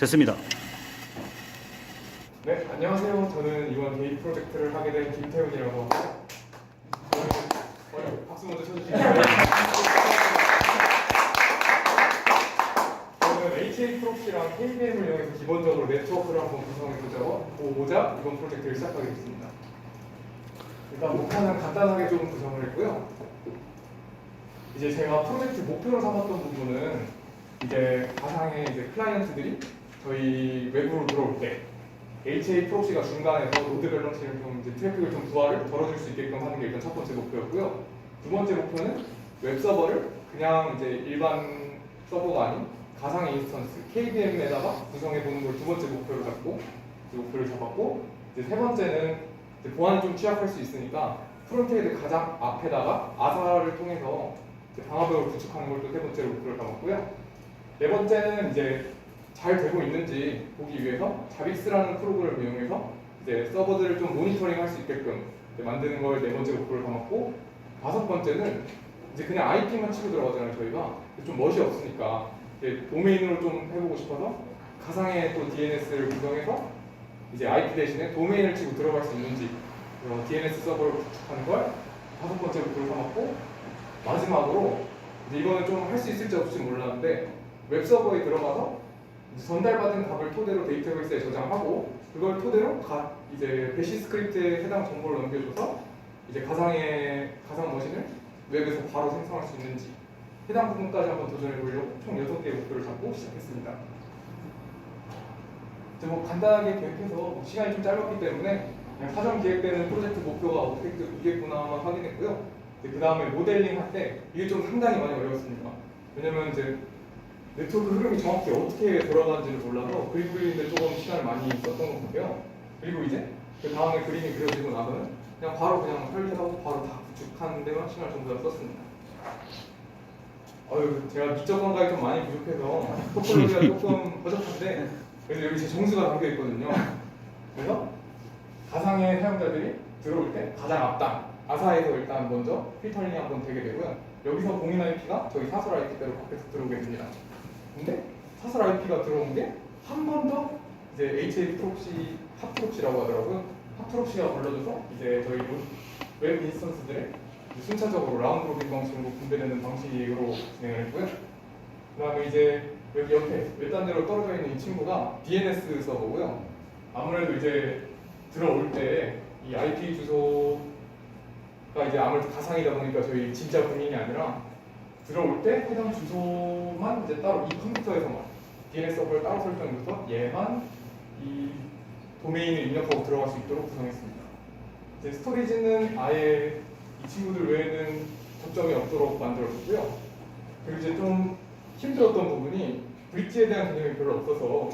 됐습니다. 네, 안녕하세요. 저는 이번 게임 프로젝트를 하게 된 김태훈이라고 하고, 박수 먼저 쳐주시고요. 저는 HA 프록시랑 KVM을 이용해서 기본적으로 네트워크를 한번 구성해보자 이번 프로젝트를 시작하게 됐습니다. 일단 목표는 간단하게 좀 구성을 했고요. 이제 제가 프로젝트 목표로 삼았던 부분은 이제 가상의 이제 클라이언트들이 저희 외부로 들어올 때 HA 프록시가 중간에서 로드 밸런싱을 좀 이제 트래픽을 좀 부하를 덜어줄 수 있게끔 하는 게 일단 첫 번째 목표였고요. 두 번째 목표는 웹 서버를 그냥 이제 일반 서버가 아닌 가상의 인스턴스 KVM에다가 구성해 보는 걸 두 번째 목표로 잡았고, 이제 세 번째는 이제 보안이 좀 취약할 수 있으니까 프론트엔드 가장 앞에다가 아사를 통해서 이제 방화벽을 구축하는 걸 또 세 번째로 목표를 잡았고요. 네 번째는 이제 잘 되고 있는지 보기 위해서 자빅스라는 프로그램을 이용해서 이제 서버들을 좀 모니터링할 수 있게끔 만드는 걸 네 번째 목표를 삼았고, 다섯 번째는 이제 그냥 IP만 치고 들어가잖아요. 저희가 좀 멋이 없으니까 이제 도메인으로 좀 해보고 싶어서 가상의 또 DNS를 구성해서 이제 IP 대신에 도메인을 치고 들어갈 수 있는지 DNS 서버를 구축하는 걸 다섯 번째 목표를 삼았고, 마지막으로 이제 이거는 좀 할 수 있을지 없을지 몰랐는데 웹 서버에 들어가서 전달받은 값을 토대로 데이터베이스에 저장하고 그걸 토대로 이제 배시 스크립트에 해당 정보를 넘겨줘서 이제 가상 머신을 웹에서 바로 생성할 수 있는지 해당 부분까지 한번 도전해 보려고 총 6개의 목표를 잡고 시작했습니다. 이제 뭐 간단하게 계획해서 시간이 좀 짧았기 때문에 그냥 사전 기획되는 프로젝트 목표가 어떻게 이겠구나만 확인했고요. 그 다음에 모델링 할 때 이게 좀 상당히 많이 어려웠습니다. 왜냐면 이제 네트워크 흐름이 정확히 어떻게 돌아가는지를 몰라서 그림 그리는데 조금 시간을 많이 썼던 것 같고요. 그리고 이제 그 다음에 그림이 그려지고 나서는 그냥 바로 설계하고 바로 다 구축하는 데만 시간을 전부 다 썼습니다. 제가 미적 감각이 좀 많이 부족해서 토폴로기가 조금 버젓한데 그래서 여기 제 정수가 담겨 있거든요. 그래서 가상의 사용자들이 들어올 때 가장 앞단 아사에서 일단 먼저 필터링이 한번 되게 되고요. 여기서 공인 IP가 저희 사설 IP대로 밖에서 들어오게 됩니다. 근데 사설 IP가 들어온 게 한 번 더 이제 HA 프록시, 핫 프록시라고 하더라고요. 핫 프록시가 걸려줘서 이제 저희 웹 인스턴스들의 순차적으로 라운드 로빈 방식으로 분배되는 방식으로 진행을 했고요. 그 다음에 이제 여기 옆에 웹단대로 떨어져 있는 이 친구가 DNS 서버고요. 아무래도 이제 들어올 때 이 IP 주소가 이제 아무래도 가상이다 보니까 저희 진짜 본인이 아니라 들어올 때 해당 주소만 이제 따로 이 컴퓨터에서만 DNS 서버를 따로 설정해서 얘만 이 도메인을 입력하고 들어갈 수 있도록 구성했습니다. 이제 스토리지는 아예 이 친구들 외에는 접점이 없도록 만들었고요. 그리고 이제 좀 힘들었던 부분이 브릿지에 대한 개념이 별로 없어서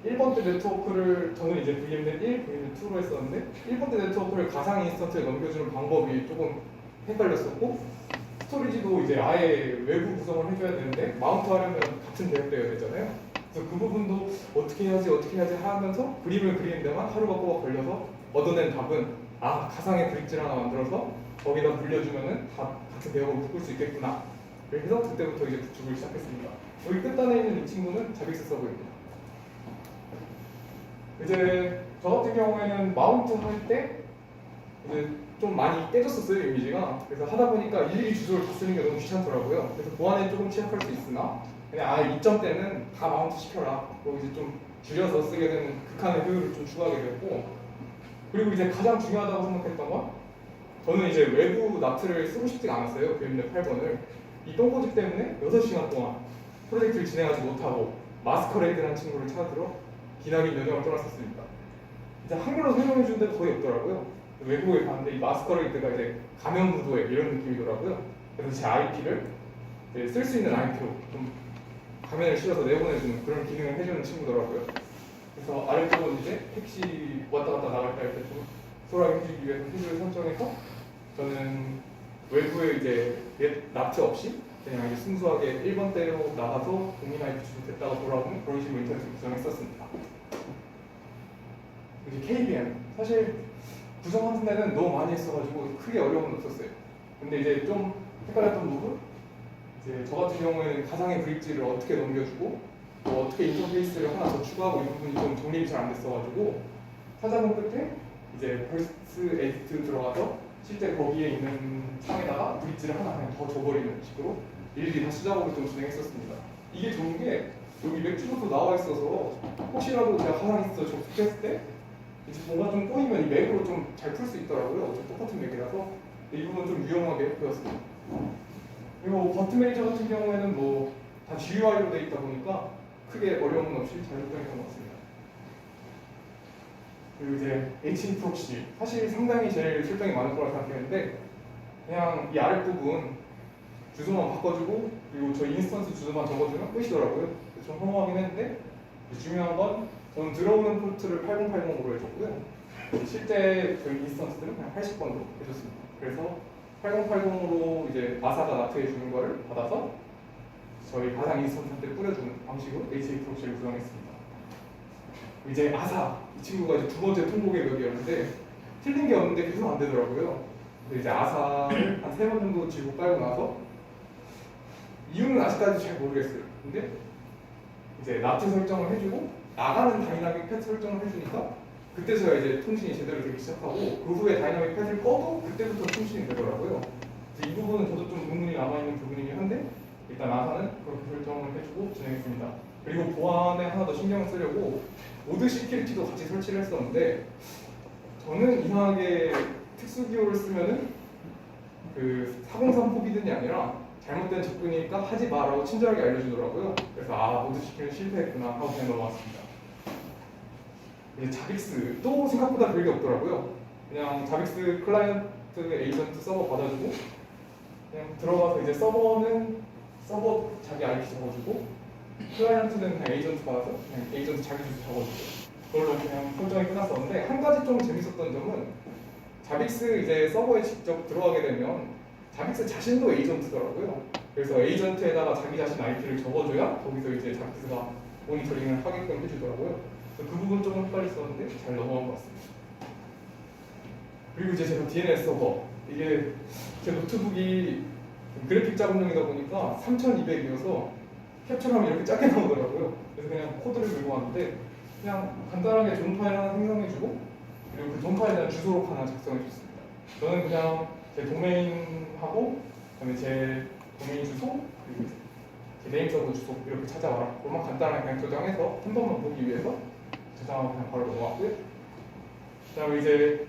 1번 때 네트워크를 저는 이제 VMnet 1, VMnet 2로 했었는데 1번 때 네트워크를 가상 인스턴트에 넘겨주는 방법이 조금 헷갈렸었고, 스토리지도 이제 아예 외부 구성을 해줘야 되는데 마운트 하려면 같은 대역되어야 되잖아요. 그래서 그 부분도 어떻게 해야지 하면서 그림을 그리는 데만 하루가 꼬박 걸려서 얻어낸 답은 가상의 브릿지를 하나 만들어서 거기다 물려주면은 다 같은 대역으로 묶을 수 있겠구나. 그래서 그때부터 이제 구축을 시작했습니다. 여기 끝단에 있는 이 친구는 자빅스 서버입니다. 이제 저 같은 경우에는 마운트 할 때 이제 좀 많이 깨졌었어요, 이미지가. 그래서 하다 보니까 일일이 주소를 다 쓰는 게 너무 귀찮더라고요. 그래서 보안에 조금 취약할 수 있으나 그냥 이점 때는 다 마운트 시켜라. 그리고 이제 좀 줄여서 쓰게 되는 극한의 효율을 좀 추가하게 됐고, 그리고 이제 가장 중요하다고 생각했던 건 저는 이제 외부 나트를 쓰고 싶지가 않았어요. VMnet 8번을. 이 똥꼬집 때문에 6시간 동안 프로젝트를 진행하지 못하고 마스커레이드라는 친구를 찾아들어 기나긴 여정을 떠났었습니다. 이제 한글로 설명해 주는 데가 거의 없더라고요. 외국에 갔는데 이 마스커레이드가 이제 가면 무도회 이런 느낌이더라고요. 그래서 제 IP를 쓸 수 있는 IP로 좀 가면을 씌워서 내보내주는 그런 기능을 해주는 친구더라고요. 그래서 아래쪽은 이제 택시 왔다 갔다 나갈 때 좀 소홀하게 해주기 위해서 해주를 설정해서 저는 외부에 이제 나트 없이 그냥 이제 순수하게 1번대로 나가서 공인 IP 주소 됐다가 돌아오는 그런 식으로 인터넷을 구성했었습니다. 이제 KVM 사실 구성하는 데는 너무 많이 했어가지고 크게 어려움은 없었어요. 근데 이제 좀 헷갈렸던 부분, 이제 저 같은 경우에는 가상의 브릿지를 어떻게 넘겨주고 또 어떻게 인터페이스를 하나 더 추가하고 이 부분이 좀 정립이 잘 안 됐어가지고 찾아본 끝에 이제 벌스 에디트 들어가서 실제 거기에 있는 창에다가 브릿지를 하나 그냥 더 줘버리는 식으로 일일이 다 수작업을 좀 진행했었습니다. 이게 좋은 게 여기 맥주로도 나와 있어서 혹시라도 제가 가상에서 접속했을 때 이제 뭔가 좀 꼬이면 이 맥으로 좀 잘 풀 수 있더라고요. 똑같은 맥이라서 이 부분 좀 유용하게 보였습니다. 그리고 버튼 매니저 같은 경우에는 뭐 다 GUI로 되어 있다 보니까 크게 어려움은 없이 잘 작동했던 것 같습니다. 그리고 이제 HA 프록시 사실 상당히 제일 설정이 많을 거라 생각했는데 그냥 이 아랫부분 주소만 바꿔주고 그리고 저 인스턴스 주소만 적어주면 끝이더라고요. 좀 허무하긴 했는데 중요한 건 저는 들어오는 포트를 8080으로 해줬고요. 실제 저희 인스턴스들은 그냥 80번으로 해줬습니다. 그래서 8080으로 이제 아사가 나트해 주는 거를 받아서 저희 가상 인스턴스한테 뿌려주는 방식으로 HA 프록시를 구성했습니다. 이제 아사 이 친구가 이제 두 번째 통보 계획이었는데 틀린 게 없는데 계속 안 되더라고요. 근데 이제 아사를 한 3번 정도 지고 깔고 나서 이유는 아직까지 잘 모르겠어요. 근데 이제 나트 설정을 해주고 나가는 다이나믹 팻 설정을 해주니까 그때서야 이제 통신이 제대로 되기 시작하고 그 후에 다이나믹 팻을 꺼도 그때부터 통신이 되더라고요. 그래서 이 부분은 저도 좀 의문이 남아있는 부분이긴 한데 일단 아사는 그렇게 설정을 해주고 진행했습니다. 그리고 보안에 하나 더 신경을 쓰려고 모드 시큐리티도 같이 설치를 했었는데 저는 이상하게 특수 기호를 쓰면은 그 403 포비든이 아니라 잘못된 접근이니까 하지 마라고 친절하게 알려주더라고요. 그래서 모드 시큐리티 실패했구나 하고 그냥 넘어갔습니다. 이제 자빅스도 생각보다 별게 없더라고요. 그냥 자빅스 클라이언트 에이전트 서버 받아주고 그냥 들어가서 이제 서버는 서버 자기 IP 적어주고 클라이언트는 그냥 에이전트 받아서 그냥 에이전트 자기 주소 적어주고 그걸로 그냥 설정이 끝났었는데 한 가지 좀 재밌었던 점은 자빅스 이제 서버에 직접 들어가게 되면 자빅스 자신도 에이전트더라고요. 그래서 에이전트에다가 자기 자신 IP를 적어줘야 거기서 이제 자빅스가 모니터링을 하게끔 해주더라고요. 그 부분 조금 헷갈렸었는데 잘 넘어간 것 같습니다. 그리고 이제 제가 DNS 서버 이게 제 노트북이 그래픽 작업용이다 보니까 3200이어서 캡처하면 이렇게 작게 나오더라고요. 그래서 그냥 코드를 들고 왔는데 그냥 간단하게 존 파일 하나 생성해주고 그리고 그 존 파일에 대한 주소록 하나 작성해줬습니다. 저는 그냥 제 도메인하고 그다음에 제 도메인 주소 그리고 제 네임 서버 주소 이렇게 찾아와라. 그것만 간단하게 그냥 저장해서 한 번만 보기 위해서 저장하고 그냥 바로 넘어갔고요. 그다음에 이제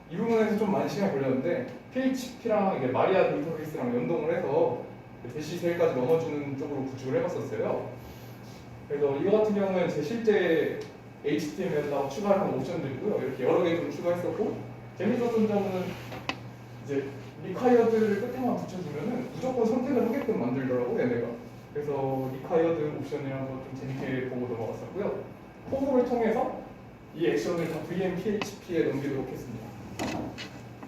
이 부분에서 좀 많이 시간이 걸렸는데 PHP랑 이게 마리아 데이터베이스랑 연동을 해서 대시 세일까지 넘어주는 쪽으로 구축을 해봤었어요. 그래서 이거 같은 경우는 제 실제 HTML에다가 추가한 옵션들이고요. 이렇게 여러 개 좀 추가했었고 재밌었던 점은 이제 required를 끝에만 붙여주면은 무조건 선택을 하게끔 만들더라고요, 얘네가. 그래서 required 옵션이라는 거 좀 재밌게 보고 넘어갔었고요. 포그를 통해서 이 액션을 다 VM-PHP에 넘기도록 했습니다.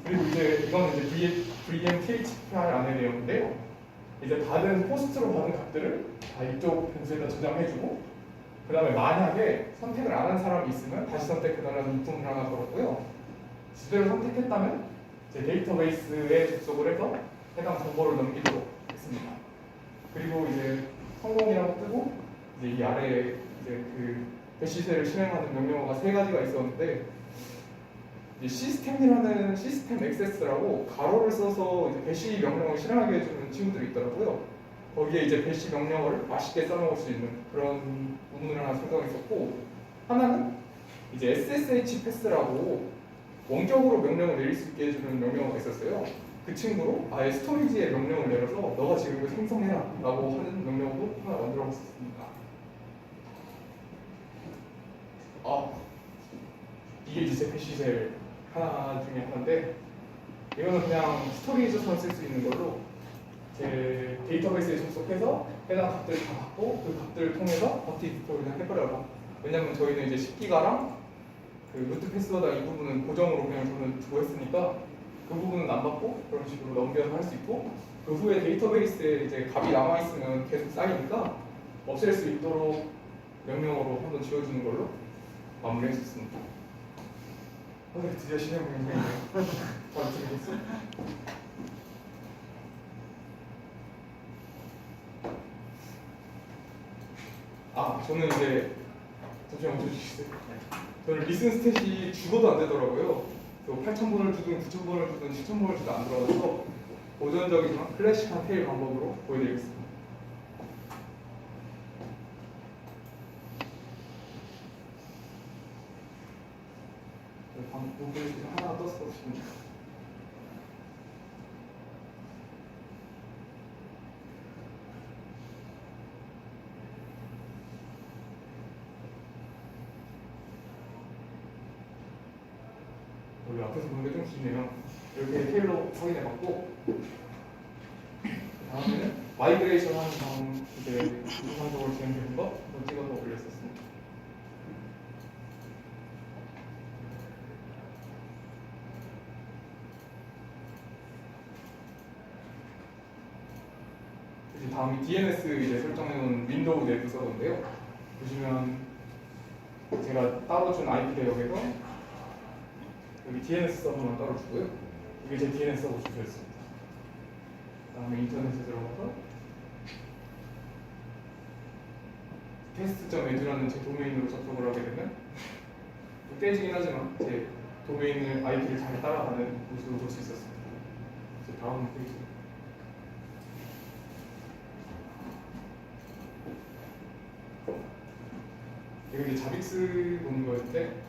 그리고 이제 이건 이제 VM-PHP 안에 내용인데요. 이제 받은 포스트로 받은 값들을 다 이쪽 변수에다 저장해주고 그 다음에 만약에 선택을 안 한 사람이 있으면 다시 선택해달라는 입금을 하나 걸었고요. 제대로 선택했다면 이제 데이터베이스에 접속을 해서 해당 정보를 넘기도록 했습니다. 그리고 이제 성공이라고 뜨고 이제 이 아래에 이제 그 배시세를 실행하는 명령어가 3가지가 있었는데 이제 시스템이라는 시스템 액세스라고 가로를 써서 이제 배시 명령을 실행하게 해주는 친구들이 있더라고요. 거기에 이제 배시 명령어를 맛있게 써먹을 수 있는 그런 부분을 하나 생성했었고 하나는 이제 SSH 패스라고 원격으로 명령을 내릴 수 있게 해주는 명령어가 있었어요. 그 친구로 아예 스토리지에 명령을 내려서 너가 지금 이거 생성해라 라고 하는 명령어도 하나 만들어 봤습니다. 이게 이제 배시셀 하나 중에 하나인데 이거는 그냥 스토리지에서만 쓸 수 있는 걸로 제 데이터베이스에 접속해서 해당 값들을 다 받고 그 값들을 통해서 버티 디스토를 그냥 해버려라. 왜냐면 저희는 이제 10기가랑 그 루트 패스워드 이 부분은 고정으로 그냥 저는 두고 했으니까 그 부분은 안 받고 그런 식으로 넘겨서 할 수 있고 그 후에 데이터베이스에 이제 값이 남아있으면 계속 쌓이니까 없앨 수 있도록 명령어로 한번 지워주는 걸로 마무리했었습니다. 드디어 실행 명령이네요. 바로 들겠어? 저는 이제 잠시만 멈춰주시겠어요? 저는 리슨 스탯이 죽어도 안 되더라고요. 8,000번을 주든 9,000번을 주든 10,000번을 주든 안 들어가서 고전적이지만 클래식한 테일 방법으로 보여드리겠습니다. 방법이 지금 하나 떴어 지금. 여기 앞에서 보는 게 좀 길네요. 이렇게 테일로 확인해봤고, 다음에는 마이그레이션 하는 다음 이제 정상적으로 진행되는 거 한번 찍어서 올렸었습니다. 이제 다음이 DNS 이제 설정해놓은 윈도우 내부 서버인데요. 보시면 제가 따로 준 IP 대역에서 여기 DNS 서버만 따로 주고요. 이게 제 DNS 서버 주소였습니다. 다음에 인터넷에 들어가서 test.edu라는 제 도메인으로 접속을 하게 되면 깨지긴 하지만 제 도메인을 IP를 잘 따라가는 모습을 볼 수 있었습니다. 이제 다음 페이지. 이게 이제 자빅스 보는 거였는데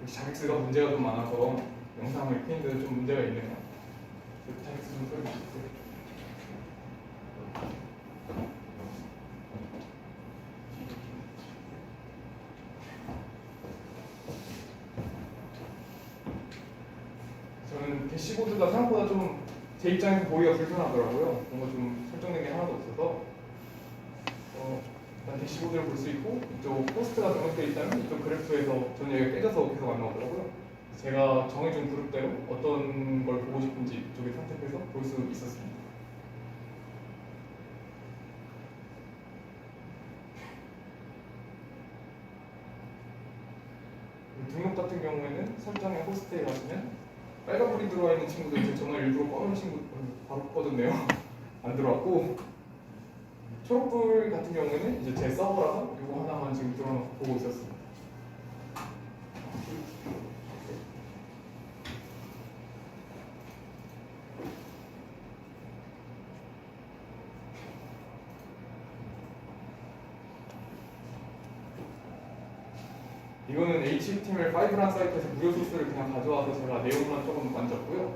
자빅스가 문제가 좀 많아서 영상을 켜는데 좀 문제가 있네요. 자빅스 좀 설명해주세요. 저는 대시보드가 생각보다 좀 제 입장에서 보기가 불편하더라고요. 뭔가 좀 설정된 게 하나도 없어서 일단 대시보드를 볼 수 있고 이쪽 포스트가 등록되어 있다면 이쪽 그래프에서 저는 여기가 깨져서 계속 안 나오더라고요. 제가 정해준 그룹대로 어떤 걸 보고 싶은지 이쪽에 선택해서 볼 수 있었습니다. 등록 같은 경우에는 설정의 호스트에 가시면 빨간불이 들어와 있는 친구들 이제 전화 일부러 꺼놓은 친구 바로 꺼졌네요. 안 들어왔고 초록불 같은 경우에는 이제 제 서버라서 이거 하나만 지금 들어놓고 보고 있었습니다. 이거는 HTML5라는 사이트에서 무료 소스를 그냥 가져와서 제가 내용만 조금 만졌고요.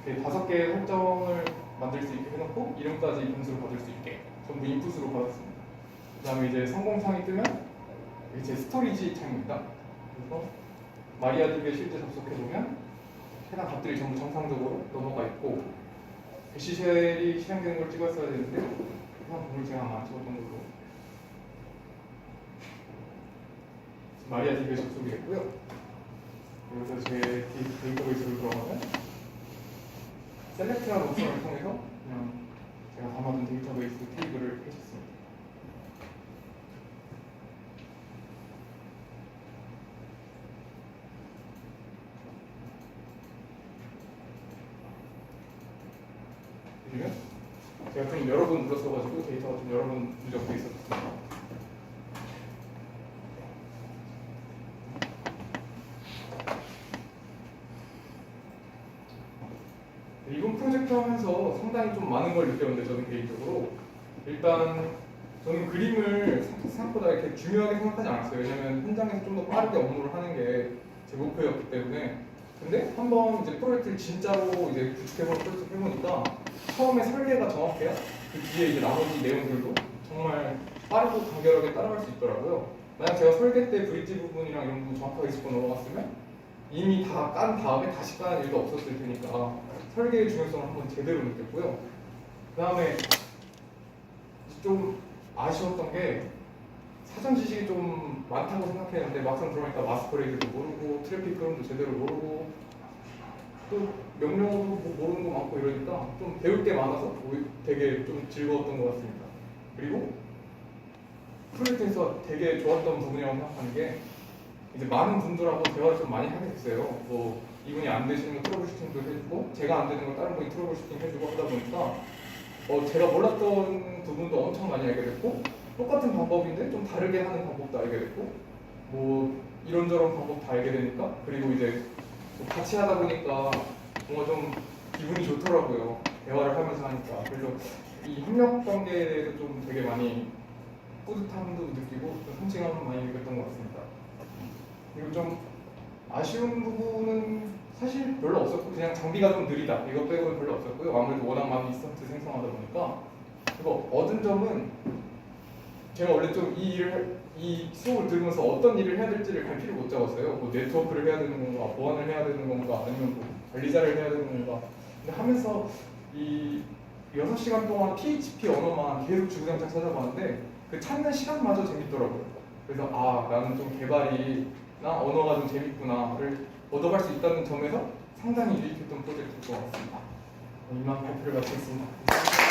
5개의 설정을 만들 수 있게 해놓고 이름까지 변수로 받을 수 있게 전부 인풋으로 받았습니다. 그 다음에 이제 성공창이 뜨면 이게 제 스토리지 창입니다. 그래서 마리아DB에 실제 접속해보면 해당 값들이 전부 정상적으로 넘어가 있고 배시쉘이 실행되는 걸 찍었어야 되는데 해당 부분을 제가 안 찍었던 걸로 마리아DB에 접속이 됐고요. 그래서 제 데이터베이스로 들어가면 셀렉트라는 옵션을 통해서 그냥 제가 담아둔 데이터베이스 테이블을 펼쳤습니다. 그러면 제가 좀 여러 번 눌렀어가지고 데이터가 좀 여러 번 누적돼 있었습니다. 이번 프로젝트 하면서 상당히 좀 많은 걸 느꼈는데 저는 개인적으로 일단 저는 그림을 생각보다 이렇게 중요하게 생각하지 않았어요. 왜냐면 현장에서 좀 더 빠르게 업무를 하는 게 제 목표였기 때문에. 근데 한번 이제 프로젝트를 진짜로 이제 구축해보니까 처음에 설계가 정확해야 그 뒤에 이제 나머지 내용들도 정말 빠르고 간결하게 따라갈 수 있더라고요. 만약 제가 설계 때 브릿지 부분이랑 이런 부분 정확하게 짚고 넘어갔으면 이미 다 깐 다음에 다시 까는 일도 없었을 테니까 설계의 중요성을 한번 제대로 느꼈고요. 그 다음에 좀 아쉬웠던 게 사전 지식이 좀 많다고 생각했는데 막상 들어오니까 마스코레이드도 모르고 트래픽 흐름도 제대로 모르고 또 명령어도 모르는 거 많고 이러니까 좀 배울 게 많아서 되게 좀 즐거웠던 것 같습니다. 그리고 프로젝트에서 되게 좋았던 부분이라고 생각하는 게 이제 많은 분들하고 대화를 좀 많이 하게 됐어요. 뭐 이분이 안 되시는 거 트러블 슈팅도 해주고 제가 안 되는 거 다른 분이 트러블 슈팅 해주고 하다 보니까 제가 몰랐던 부분도 엄청 많이 알게 됐고 똑같은 방법인데 좀 다르게 하는 방법도 알게 됐고 뭐 이런저런 방법 다 알게 되니까 그리고 이제 같이 하다 보니까 뭔가 좀 기분이 좋더라고요. 대화를 하면서 하니까. 그래서 이 협력 관계에 대해서 좀 되게 많이 뿌듯함도 느끼고 좀 성취감을 많이 느꼈던 것 같습니다. 그리고 좀 아쉬운 부분은 사실 별로 없었고 그냥 장비가 좀 느리다 이거 빼고는 별로 없었고요. 아무래도 워낙 많은 인스턴트 생성하다 보니까 그리고 얻은 점은 제가 원래 좀 이 수업을 들으면서 어떤 일을 해야 될지를 갈피를 못 잡았어요. 뭐 네트워크를 해야 되는 건가, 보안을 해야 되는 건가, 아니면 뭐 관리자를 해야 되는 건가. 근데 하면서 이 6시간 동안 PHP 언어만 계속 주구장창 찾아봤는데 그 찾는 시간마저 재밌더라고요. 그래서 아 나는 좀 개발이나 언어가 좀 재밌구나를 얻어갈 수 있다는 점에서 상당히 유익했던 프로젝트일 것 같습니다. 이만 발표를 마치겠습니다.